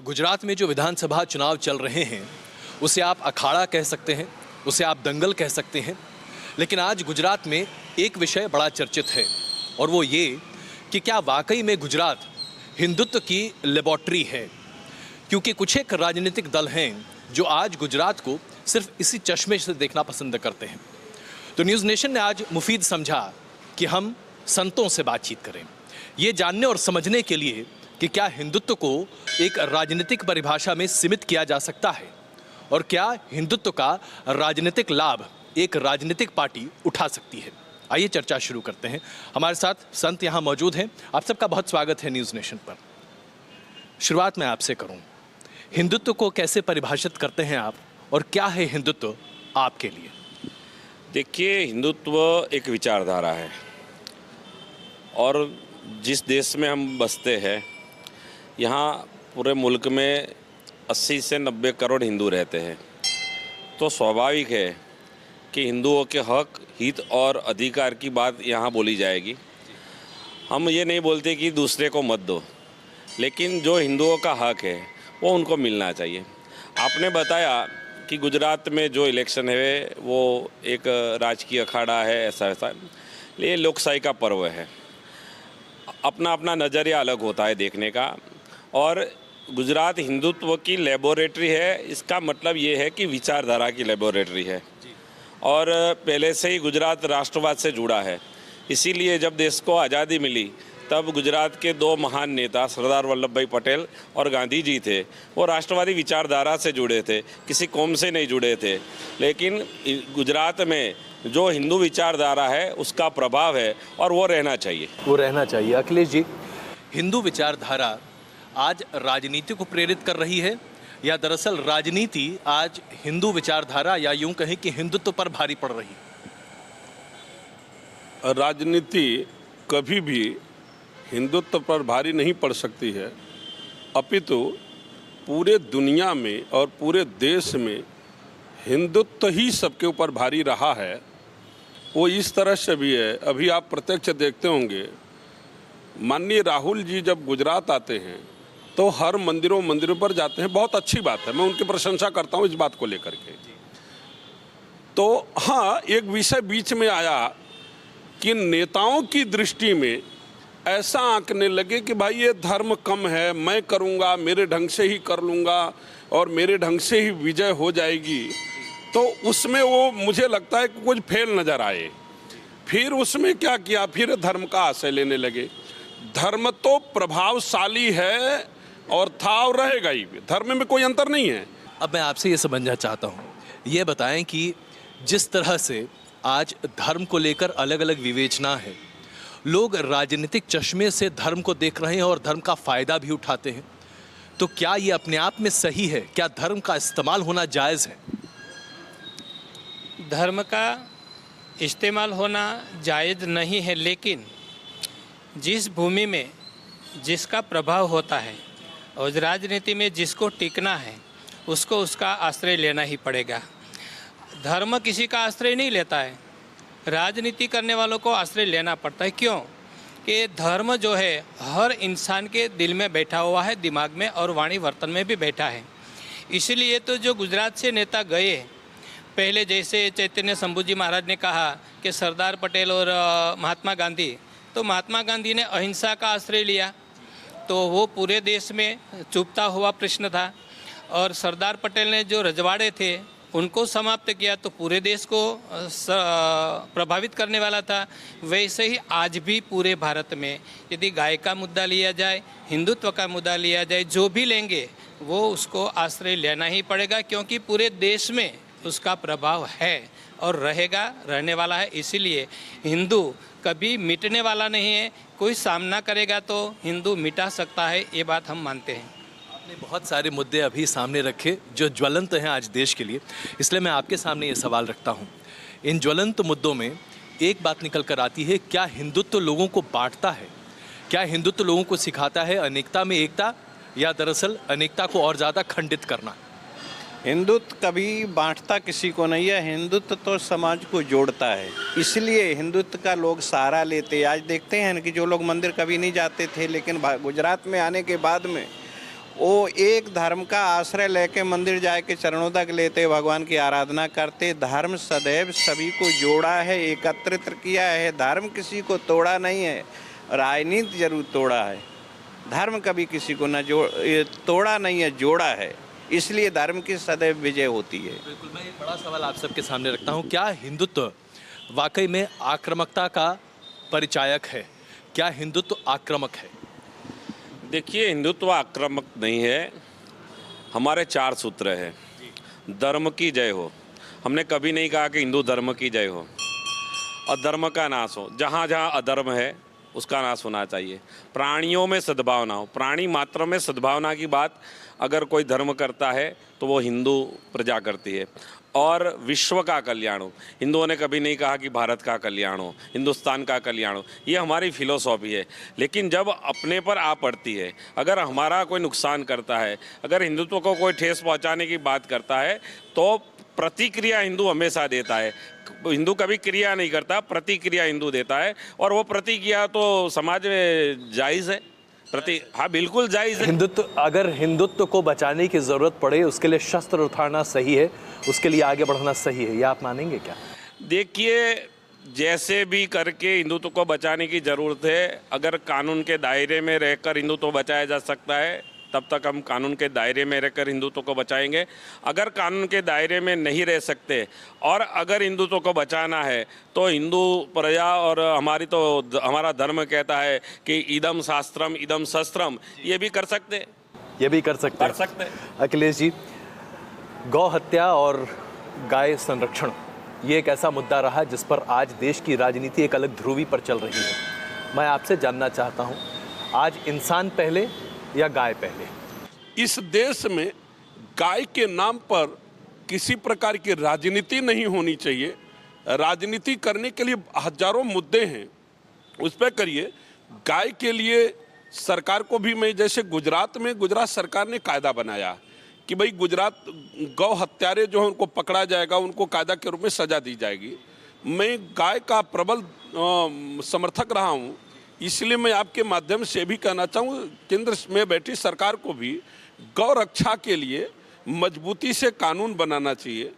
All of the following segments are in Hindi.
गुजरात में जो विधानसभा चुनाव चल रहे हैं उसे आप अखाड़ा कह सकते हैं, उसे आप दंगल कह सकते हैं, लेकिन आज गुजरात में एक विषय बड़ा चर्चित है और वो ये कि क्या वाकई में गुजरात हिंदुत्व की लेबॉर्ट्री है। क्योंकि कुछ एक राजनीतिक दल हैं जो आज गुजरात को सिर्फ इसी चश्मे से देखना पसंद करते हैं। तो न्यूज़ नेशन ने आज मुफीद समझा कि हम संतों से बातचीत करें, ये जानने और समझने के लिए कि क्या हिंदुत्व को एक राजनीतिक परिभाषा में सीमित किया जा सकता है और क्या हिंदुत्व का राजनीतिक लाभ एक राजनीतिक पार्टी उठा सकती है। आइए चर्चा शुरू करते हैं। हमारे साथ संत यहाँ मौजूद हैं। आप सबका बहुत स्वागत है न्यूज़ नेशन पर। शुरुआत मैं आपसे करूँ, हिंदुत्व को कैसे परिभाषित करते हैं आप और क्या है हिंदुत्व आपके लिए? देखिए, हिंदुत्व एक विचारधारा है और जिस देश में हम बसते हैं यहाँ पूरे मुल्क में 80 से 90 करोड़ हिंदू रहते हैं, तो स्वाभाविक है कि हिंदुओं के हक, हित और अधिकार की बात यहाँ बोली जाएगी। हम ये नहीं बोलते कि दूसरे को मत दो, लेकिन जो हिंदुओं का हक है वो उनको मिलना चाहिए। आपने बताया कि गुजरात में जो इलेक्शन है वो एक राजकीय अखाड़ा है, ऐसा ये लोकशाही का पर्व है। अपना अपना नज़रिया अलग होता है देखने का, और गुजरात हिंदुत्व की लेबोरेटरी है। इसका मतलब ये है कि विचारधारा की लेबोरेटरी है और पहले से ही गुजरात राष्ट्रवाद से जुड़ा है। इसीलिए जब देश को आज़ादी मिली तब गुजरात के दो महान नेता सरदार वल्लभ भाई पटेल और गांधी जी थे, वो राष्ट्रवादी विचारधारा से जुड़े थे, किसी कौम से नहीं जुड़े थे। लेकिन गुजरात में जो हिंदू विचारधारा है उसका प्रभाव है और वो रहना चाहिए। अखिलेश जी, हिंदू विचारधारा आज राजनीति को प्रेरित कर रही है या दरअसल राजनीति आज हिंदू विचारधारा या यूं कहें कि हिंदुत्व पर भारी पड़ रही है? राजनीति कभी भी हिंदुत्व पर भारी नहीं पड़ सकती है, अपितु पूरे दुनिया में और पूरे देश में हिंदुत्व ही सबके ऊपर भारी रहा है। वो इस तरह से भी है, अभी आप प्रत्यक्ष देखते होंगे, माननीय राहुल जी जब गुजरात आते हैं तो हर मंदिरों पर जाते हैं। बहुत अच्छी बात है, मैं उनकी प्रशंसा करता हूँ इस बात को लेकर के। तो हाँ, एक विषय बीच में आया कि नेताओं की दृष्टि में ऐसा आंकने लगे कि भाई ये धर्म कम है, मैं करूँगा, मेरे ढंग से ही कर लूँगा और मेरे ढंग से ही विजय हो जाएगी। तो उसमें वो मुझे लगता है कि कुछ फेल नज़र आए। फिर उसमें क्या किया, फिर धर्म का आश्रय लेने लगे। धर्म तो प्रभावशाली है और था और रहेगा ही, धर्म में कोई अंतर नहीं है। अब मैं आपसे ये समझना चाहता हूँ, ये बताएं कि जिस तरह से आज धर्म को लेकर अलग अलग विवेचना है, लोग राजनीतिक चश्मे से धर्म को देख रहे हैं और धर्म का फ़ायदा भी उठाते हैं, तो क्या ये अपने आप में सही है? क्या धर्म का इस्तेमाल होना जायज़ है? धर्म का इस्तेमाल होना जायज़ नहीं है, लेकिन जिस भूमि में जिसका प्रभाव होता है और राजनीति में जिसको टिकना है उसको उसका आश्रय लेना ही पड़ेगा। धर्म किसी का आश्रय नहीं लेता है, राजनीति करने वालों को आश्रय लेना पड़ता है। क्यों? कि धर्म जो है हर इंसान के दिल में बैठा हुआ है, दिमाग में और वाणी वर्तन में भी बैठा है। इसलिए तो जो गुजरात से नेता गए, पहले जैसे चैतन्य शंभू जी महाराज ने कहा कि सरदार पटेल और महात्मा गांधी, तो महात्मा गांधी ने अहिंसा का आश्रय लिया, तो वो पूरे देश में चुभता हुआ प्रश्न था। और सरदार पटेल ने जो रजवाड़े थे उनको समाप्त किया, तो पूरे देश को प्रभावित करने वाला था। वैसे ही आज भी पूरे भारत में यदि गाय का मुद्दा लिया जाए, हिंदुत्व का मुद्दा लिया जाए, जो भी लेंगे वो उसको आश्रय लेना ही पड़ेगा, क्योंकि पूरे देश में उसका प्रभाव है और रहेगा, रहने वाला है। इसीलिए हिंदू कभी मिटने वाला नहीं है। कोई सामना करेगा तो हिंदू मिटा सकता है, ये बात हम मानते हैं। आपने बहुत सारे मुद्दे अभी सामने रखे जो ज्वलंत हैं आज देश के लिए, इसलिए मैं आपके सामने ये सवाल रखता हूँ। इन ज्वलंत मुद्दों में एक बात निकल कर आती है, क्या हिंदुत्व लोगों को बांटता है? क्या हिंदुत्व लोगों को सिखाता है अनेकता में एकता, या दरअसल अनेकता को और ज़्यादा खंडित करना? हिंदुत्व कभी बांटता किसी को नहीं है, हिंदुत्व तो समाज को जोड़ता है। इसलिए हिंदुत्व का लोग सहारा लेते। आज देखते हैं कि जो लोग मंदिर कभी नहीं जाते थे, लेकिन गुजरात में आने के बाद में वो एक धर्म का आश्रय लेके मंदिर जाके चरणों तक लेते, भगवान की आराधना करते। धर्म सदैव सभी को जोड़ा है, एकत्रित किया है। धर्म किसी को तोड़ा नहीं है, राजनीति जरूर तोड़ा है। धर्म कभी किसी को तोड़ा नहीं है, जोड़ा है। इसलिए धर्म की सदैव विजय होती है। बिल्कुल, मैं एक बड़ा सवाल आप सबके सामने रखता हूँ। क्या हिंदुत्व वाकई में आक्रामकता का परिचायक है? क्या हिंदुत्व आक्रामक है? देखिए, हिंदुत्व आक्रामक नहीं है। हमारे 4 सूत्र हैं। धर्म की जय हो। हमने कभी नहीं कहा कि हिंदू धर्म की जय हो। अधर्म का नाश हो। जहाँ जहाँ अधर्म है उसका नाश होना चाहिए। प्राणियों में सद्भावना हो। प्राणी मात्र में सद्भावना की बात अगर कोई धर्म करता है तो वो हिंदू प्रजा करती है। और विश्व का कल्याण हो। हिंदुओं ने कभी नहीं कहा कि भारत का कल्याण हो, हिंदुस्तान का कल्याण हो। ये हमारी फिलोसॉफी है। लेकिन जब अपने पर आ पड़ती है, अगर हमारा कोई नुकसान करता है, अगर हिंदुत्व को कोई ठेस पहुंचाने की बात करता है, तो प्रतिक्रिया हिंदू हमेशा देता है। हिंदू कभी क्रिया नहीं करता, प्रतिक्रिया हिंदू देता है। और वो प्रतिक्रिया तो समाज में जायज़ है। हाँ, बिल्कुल जायज़ है। अगर हिंदुत्व को बचाने की ज़रूरत पड़े, उसके लिए शस्त्र उठाना सही है, उसके लिए आगे बढ़ना सही है, ये आप मानेंगे क्या? देखिए, जैसे भी करके हिंदुत्व को बचाने की ज़रूरत है। अगर कानून के दायरे में रहकर हिंदुत्व बचाया जा सकता है, तब तक हम कानून के दायरे में रहकर हिंदुत्व को बचाएंगे। अगर कानून के दायरे में नहीं रह सकते और अगर हिंदुत्व को बचाना है तो हिंदू प्रजा और हमारा धर्म कहता है कि इदम शास्त्रम इदम शस्त्रम, ये भी कर सकते हैं। अखिलेश जी, गौ हत्या और गाय संरक्षण ये एक ऐसा मुद्दा रहा जिस पर आज देश की राजनीति एक अलग ध्रुवी पर चल रही है। मैं आपसे जानना चाहता हूँ, आज इंसान पहले या गाय पहले? इस देश में गाय के नाम पर किसी प्रकार की राजनीति नहीं होनी चाहिए। राजनीति करने के लिए हजारों मुद्दे हैं, उस पर करिए। गाय के लिए सरकार को भी, मैं जैसे गुजरात सरकार ने कायदा बनाया कि भाई गुजरात गौ हत्यारे जो हैं उनको पकड़ा जाएगा, उनको कायदा के रूप में सजा दी जाएगी। मैं गाय का प्रबल समर्थक रहा हूँ। इसलिए मैं आपके माध्यम से भी कहना चाहूँ, केंद्र में बैठी सरकार को भी गौ रक्षा के लिए मजबूती से कानून बनाना चाहिए।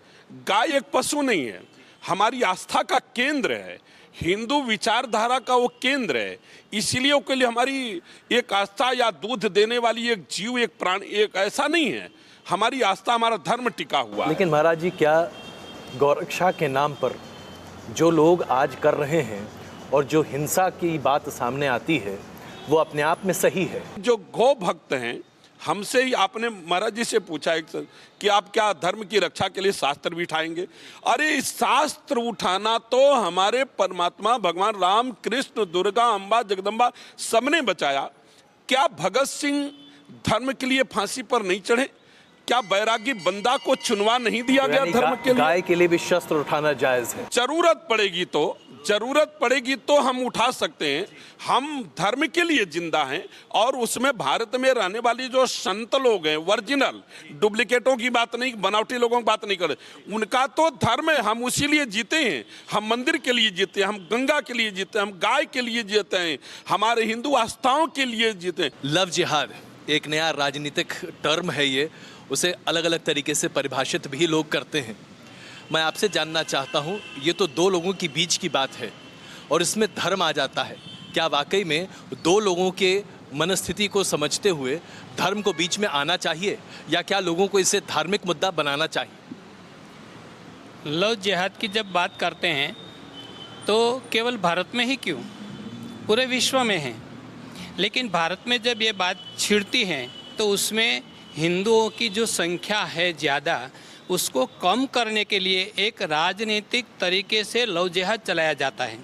गाय एक पशु नहीं है, हमारी आस्था का केंद्र है, हिंदू विचारधारा का वो केंद्र है। इसीलिए उसके लिए हमारी एक आस्था या दूध देने वाली एक जीव, एक प्राणी, एक ऐसा नहीं है। हमारी आस्था, हमारा धर्म टिका हुआ है। लेकिन महाराज जी, क्या गौरक्षा के नाम पर जो लोग आज कर रहे हैं और जो हिंसा की बात सामने आती है वो अपने आप में सही है? जो गौ भक्त हैं, हमसे ही आपने महाराज जी से पूछा कि आप क्या धर्म की रक्षा के लिए शास्त्र भी उठाएंगे? अरे इस शास्त्र उठाना तो हमारे परमात्मा भगवान राम, कृष्ण, दुर्गा, अम्बा, जगदम्बा सबने बचाया। क्या भगत सिंह धर्म के लिए फांसी पर नहीं चढ़े? क्या बैरागी बंदा को चुनवा नहीं दिया गया धर्म के लिए? गाय के लिए भी शस्त्र उठाना जायज है। जरूरत पड़ेगी तो हम उठा सकते हैं। हम धर्म के लिए जिंदा हैं और उसमें भारत में रहने वाली जो संत लोग हैं, ओरिजिनल, डुप्लीकेटों की बात नहीं, बनावटी लोगों की बात नहीं कर रहे, उनका तो धर्म है, हम उसी लिए जीते हैं। हम मंदिर के लिए जीते हैं, हम गंगा के लिए जीते हैं, हम गाय के लिए जीते हैं, हमारे हिंदू आस्थाओं के लिए जीते हैं। लव जिहाद एक नया राजनीतिक टर्म है, ये उसे अलग अलग तरीके से परिभाषित भी लोग करते हैं। मैं आपसे जानना चाहता हूँ, ये तो दो लोगों के बीच की बात है और इसमें धर्म आ जाता है। क्या वाकई में दो लोगों के मनस्थिति को समझते हुए धर्म को बीच में आना चाहिए या क्या लोगों को इसे धार्मिक मुद्दा बनाना चाहिए? लव जिहाद की जब बात करते हैं तो केवल भारत में ही क्यों, पूरे विश्व में है। लेकिन भारत में जब ये बात छिड़ती है तो उसमें हिंदुओं की जो संख्या है ज़्यादा, उसको कम करने के लिए एक राजनीतिक तरीके से लव जिहाद चलाया जाता है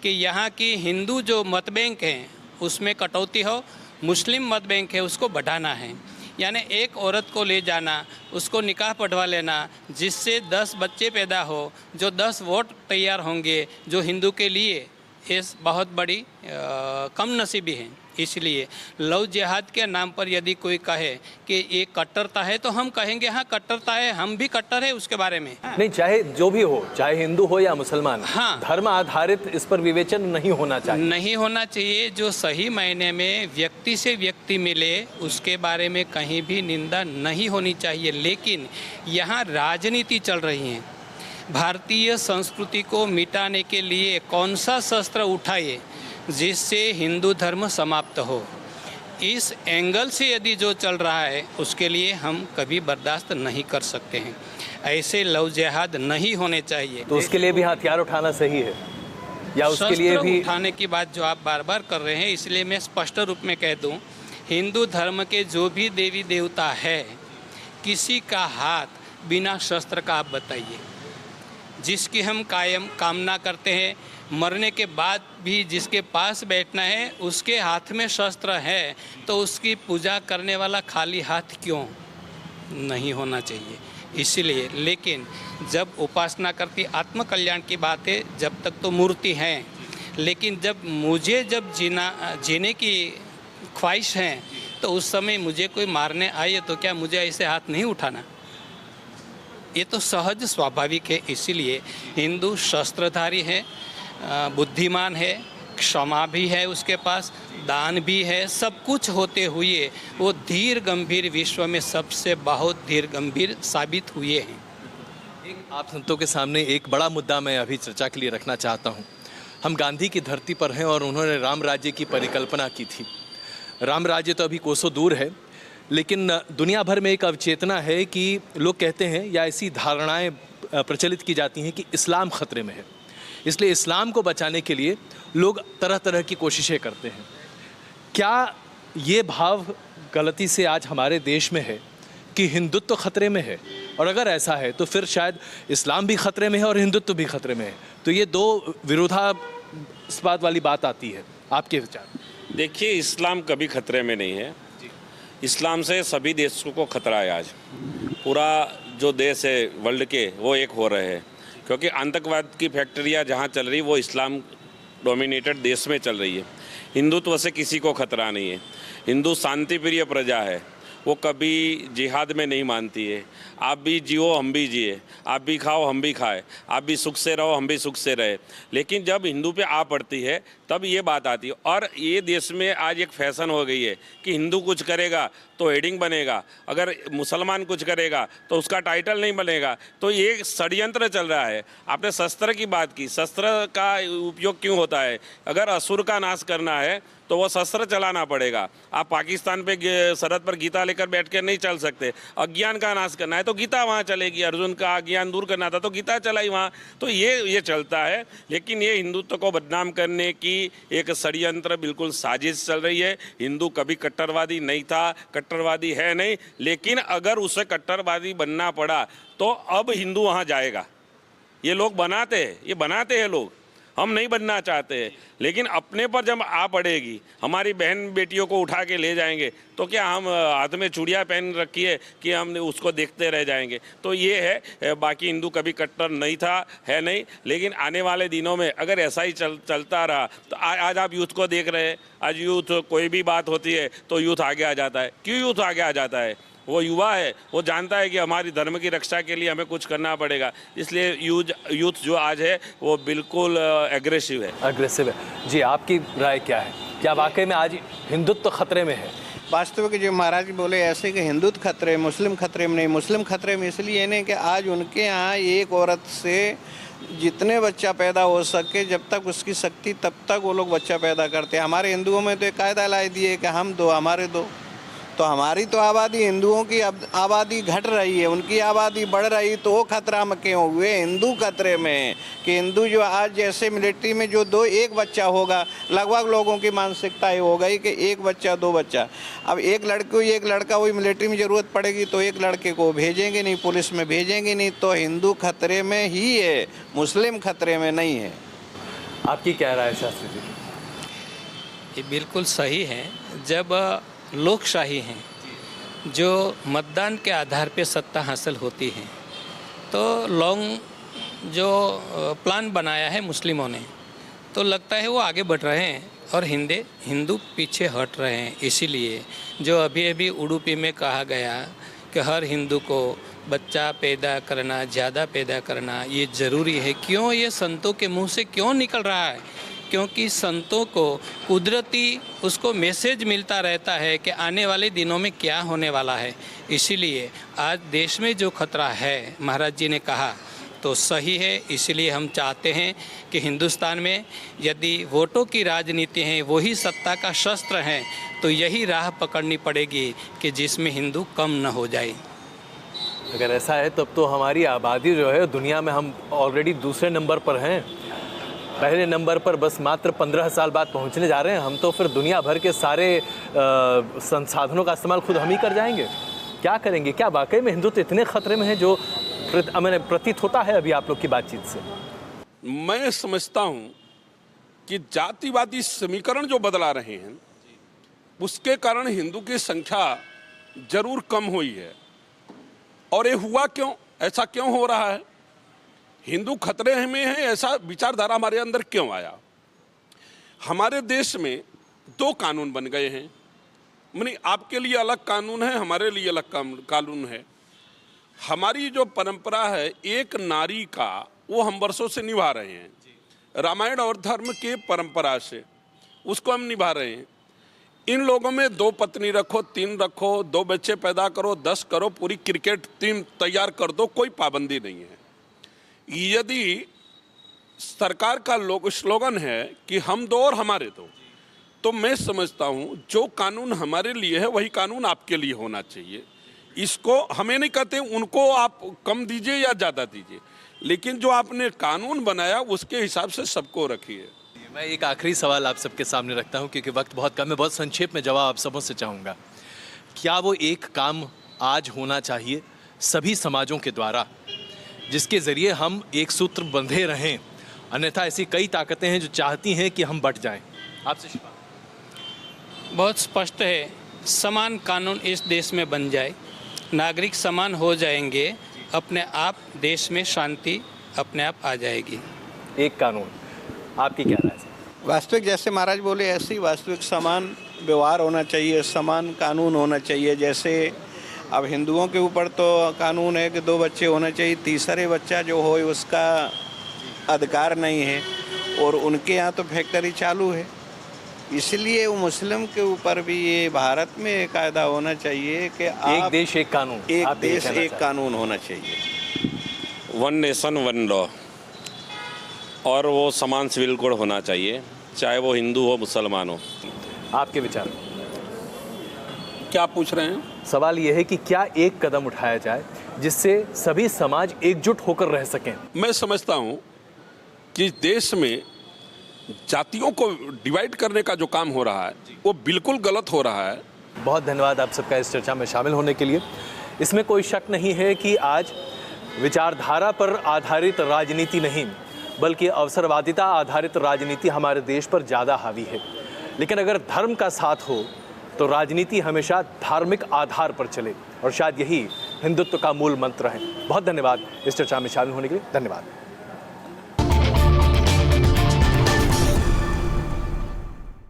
कि यहाँ की हिंदू जो मत बैंक हैं उसमें कटौती हो, मुस्लिम मत बैंक है उसको बढ़ाना है। यानी एक औरत को ले जाना, उसको निकाह पढ़वा लेना, जिससे 10 बच्चे पैदा हो, जो 10 वोट तैयार होंगे जो हिंदू के लिए ये बहुत बड़ी कम नसीबी है। इसलिए लव जिहाद के नाम पर यदि कोई कहे कि ये कट्टरता है तो हम कहेंगे हाँ कट्टरता है, हम भी कट्टर है उसके बारे में। नहीं, चाहे जो भी हो, चाहे हिंदू हो या मुसलमान, हाँ। धर्म आधारित इस पर विवेचन नहीं होना चाहिए। नहीं होना चाहिए। जो सही मायने में व्यक्ति से व्यक्ति मिले उसके बारे में कहीं भी निंदा नहीं होनी चाहिए। लेकिन यहाँ राजनीति चल रही है। भारतीय संस्कृति को मिटाने के लिए कौन सा शस्त्र उठाए जिससे हिंदू धर्म समाप्त हो, इस एंगल से यदि जो चल रहा है उसके लिए हम कभी बर्दाश्त नहीं कर सकते हैं। ऐसे लव जिहाद नहीं होने चाहिए। तो उसके लिए भी हथियार उठाना सही है या उसके लिए शस्त्र भी उठाने की बात जो आप बार बार कर रहे हैं, इसलिए मैं स्पष्ट रूप में कह दूं, हिंदू धर्म के जो भी देवी देवता है, किसी का हाथ बिना शस्त्र का आप बताइए। जिसकी हम कायम कामना करते हैं, मरने के बाद भी जिसके पास बैठना है उसके हाथ में शस्त्र है, तो उसकी पूजा करने वाला खाली हाथ क्यों नहीं होना चाहिए। इसलिए लेकिन जब उपासना करती आत्मकल्याण की बात है, जब तक तो मूर्ति है, लेकिन जब जीने की ख्वाहिश है तो उस समय मुझे कोई मारने आए तो क्या मुझे ऐसे हाथ नहीं उठाना? ये तो सहज स्वाभाविक है। इसीलिए हिंदू शस्त्रधारी है, बुद्धिमान है, क्षमा भी है उसके पास, दान भी है, सब कुछ होते हुए वो धीर गंभीर विश्व में सबसे बहुत धीर गंभीर साबित हुए हैं। एक आप संतों के सामने एक बड़ा मुद्दा मैं अभी चर्चा के लिए रखना चाहता हूँ। हम गांधी की धरती पर हैं और उन्होंने राम राज्य की परिकल्पना की थी। राम राज्य तो अभी कोसों दूर है, लेकिन दुनिया भर में एक अवचेतना है कि लोग कहते हैं या ऐसी धारणाएं प्रचलित की जाती हैं कि इस्लाम खतरे में है, इसलिए इस्लाम को बचाने के लिए लोग तरह तरह की कोशिशें करते हैं। क्या ये भाव गलती से आज हमारे देश में है कि हिंदुत्व खतरे में है? और अगर ऐसा है तो फिर शायद इस्लाम भी खतरे में है और हिंदुत्व भी खतरे में है। तो ये दो विरोधाभास वाली बात आती है। आपके विचार? देखिए, इस्लाम कभी खतरे में नहीं है। इस्लाम से सभी देशों को खतरा है। आज पूरा जो देश है वर्ल्ड के वो एक हो रहे हैं, क्योंकि आतंकवाद की फैक्ट्रियाँ जहाँ चल रही वो इस्लाम डोमिनेटेड देश में चल रही है। हिंदुत्व से किसी को खतरा नहीं है। हिंदू शांति प्रिय प्रजा है, वो कभी जिहाद में नहीं मानती है। आप भी जियो हम भी जिए, आप भी खाओ हम भी खाए, आप भी सुख से रहो हम भी सुख से रहे। लेकिन जब हिंदू पे आ पड़ती है तब ये बात आती है। और ये देश में आज एक फैशन हो गई है कि हिंदू कुछ करेगा तो हेडिंग बनेगा, अगर मुसलमान कुछ करेगा तो उसका टाइटल नहीं बनेगा। तो ये षड्यंत्र चल रहा है। आपने शस्त्र की बात की, शस्त्र का उपयोग क्यों होता है? अगर असुर का नाश करना है तो वो शस्त्र चलाना पड़ेगा। आप पाकिस्तान पे सरहद पर गीता लेकर बैठ कर नहीं चल सकते। अज्ञान का नाश करना है तो गीता वहाँ चलेगी। अर्जुन का अज्ञान दूर करना था तो गीता चलाई वहाँ। तो ये चलता है। लेकिन ये हिंदुत्व को बदनाम करने की एक षड्यंत्र, बिल्कुल साजिश चल रही है। हिंदू कभी कट्टरवादी नहीं था, कट्टरवादी है नहीं, लेकिन अगर उसे कट्टरवादी बनना पड़ा तो अब हिंदू वहाँ जाएगा। ये लोग बनाते हैं लोग, हम नहीं बनना चाहते हैं। लेकिन अपने पर जब आ पड़ेगी, हमारी बहन बेटियों को उठा के ले जाएंगे तो क्या हम हाथ में चूड़ियाँ पहन रखी है कि हम उसको देखते रह जाएंगे? तो ये है। बाकी हिंदू कभी कट्टर नहीं था, है नहीं। लेकिन आने वाले दिनों में अगर ऐसा ही चलता रहा तो आज आप यूथ को देख रहे हैं। आज यूथ कोई भी बात होती है तो यूथ आगे आ जाता है। क्यों यूथ आगे आ जाता है? वो युवा है, वो जानता है कि हमारी धर्म की रक्षा के लिए हमें कुछ करना पड़ेगा। इसलिए यूथ जो आज है वो बिल्कुल एग्रेसिव है। जी, आपकी राय क्या है? क्या वाकई में आज हिंदुत्व खतरे में है? वास्तविक जो महाराज जी बोले ऐसे कि हिंदुत्व खतरे में, मुस्लिम खतरे में नहीं। मुस्लिम खतरे में इसलिए नहीं कि आज उनके यहाँ एक औरत से जितने बच्चा पैदा हो सके, जब तक उसकी शक्ति तब तक वो लोग बच्चा पैदा करते हैं। हमारे हिंदुओं में तो एक कायदा लाई दिए कि हम दो हमारे दो। तो हमारी तो आबादी, हिंदुओं की आबादी घट रही है, उनकी आबादी बढ़ रही, तो वो खतरा में क्यों हुए? हिंदू खतरे में कि हिंदू जो आज जैसे मिलिट्री में जो एक बच्चा होगा, लगभग लोगों की मानसिकता ये हो गई कि एक बच्चा दो बच्चा। अब एक लड़के को एक लड़का वही मिलिट्री में ज़रूरत पड़ेगी तो एक लड़के को भेजेंगे नहीं, पुलिस में भेजेंगे नहीं। तो हिंदू खतरे में ही है, मुस्लिम खतरे में नहीं है। आपकी क्या राय शास्त्री जी? ये बिल्कुल सही है। जब लोकशाही हैं, जो मतदान के आधार पे सत्ता हासिल होती है, तो लॉन्ग जो प्लान बनाया है मुस्लिमों ने, तो लगता है वो आगे बढ़ रहे हैं और हिंदू पीछे हट रहे हैं। इसीलिए जो अभी अभी उडुपी में कहा गया कि हर हिंदू को बच्चा पैदा करना, ज़्यादा पैदा करना ये ज़रूरी है, क्यों ये संतों के मुंह से क्यों निकल रहा है? क्योंकि संतों को कुदरती उसको मैसेज मिलता रहता है कि आने वाले दिनों में क्या होने वाला है। इसीलिए आज देश में जो खतरा है, महाराज जी ने कहा तो सही है। इसलिए हम चाहते हैं कि हिंदुस्तान में यदि वोटों की राजनीति है, वही सत्ता का शस्त्र है, तो यही राह पकड़नी पड़ेगी कि जिसमें हिंदू कम न हो जाए। अगर ऐसा है तब तो हमारी आबादी जो है दुनिया में हम ऑलरेडी दूसरे नंबर पर हैं। पहले नंबर पर बस मात्र 15 साल बाद पहुंचने जा रहे हैं हम, तो फिर दुनिया भर के सारे संसाधनों का इस्तेमाल खुद हम ही कर जाएंगे। क्या करेंगे? क्या वाकई में हिंदुत्व इतने खतरे में है जो मैंने प्रतीत होता है अभी आप लोग की बातचीत से? मैं समझता हूं कि जातिवादी समीकरण जो बदला रहे हैं उसके कारण हिंदू की संख्या जरूर कम हुई है। और ये हुआ क्यों? ऐसा क्यों हो रहा है? हिंदू खतरे में है, ऐसा विचारधारा हमारे अंदर क्यों आया? हमारे देश में 2 कानून बन गए हैं। माने आपके लिए अलग कानून है, हमारे लिए अलग कानून है। हमारी जो परंपरा है एक नारी का, वो हम वर्षों से निभा रहे हैं। रामायण और धर्म के परंपरा से उसको हम निभा रहे हैं। इन लोगों में 2 पत्नी रखो, 3 रखो, 2 बच्चे पैदा करो, 10 करो, पूरी क्रिकेट टीम तैयार कर दो, कोई पाबंदी नहीं है। यदि सरकार का स्लोगन है कि हम 2 और हमारे 2, तो मैं समझता हूं जो कानून हमारे लिए है वही कानून आपके लिए होना चाहिए। इसको हमें नहीं कहते उनको आप कम दीजिए या ज़्यादा दीजिए, लेकिन जो आपने कानून बनाया उसके हिसाब से सबको रखिए। मैं एक आखिरी सवाल आप सबके सामने रखता हूं क्योंकि वक्त बहुत कम है। बहुत संक्षेप में जवाब आप सबों से चाहूँगा। क्या वो एक काम आज होना चाहिए सभी समाजों के द्वारा जिसके ज़रिए हम एक सूत्र बंधे रहें? अन्यथा ऐसी कई ताकतें हैं जो चाहती हैं कि हम बट जाएं। आपसे शिवा। बहुत स्पष्ट है, समान कानून इस देश में बन जाए, नागरिक समान हो जाएंगे, अपने आप देश में शांति अपने आप आ जाएगी। एक कानून, आपकी क्या राय है? वास्तविक जैसे महाराज बोले ऐसे ही वास्तविक समान व्यवहार होना चाहिए, समान कानून होना चाहिए। जैसे अब हिंदुओं के ऊपर तो कानून है कि 2 बच्चे होने चाहिए, तीसरे बच्चा जो हो उसका अधिकार नहीं है, और उनके यहाँ तो फैक्ट्री चालू है। इसलिए वो मुस्लिम के ऊपर भी ये भारत में एक कायदा होना चाहिए कि एक देश एक कानून, एक देश एक कानून होना चाहिए। 1 नेशन 1 लॉ, और वो समान सिविल कोड होना चाहिए, चाहे वो हिंदू हो मुसलमान हो। आपके विचार? क्या पूछ रहे हैं? सवाल ये है कि क्या एक कदम उठाया जाए जिससे सभी समाज एकजुट होकर रह सकें? मैं समझता हूं कि देश में जातियों को डिवाइड करने का जो काम हो रहा है वो बिल्कुल गलत हो रहा है। बहुत धन्यवाद आप सबका इस चर्चा में शामिल होने के लिए। इसमें कोई शक नहीं है कि आज विचारधारा पर आधारित राजनीति नहीं बल्कि अवसरवादिता आधारित राजनीति हमारे देश पर ज़्यादा हावी है। लेकिन अगर धर्म का साथ हो तो राजनीति हमेशा धार्मिक आधार पर चले, और शायद यही हिंदुत्व का मूल मंत्र है। बहुत धन्यवाद इस चर्चा में शामिल होने के लिए। धन्यवाद।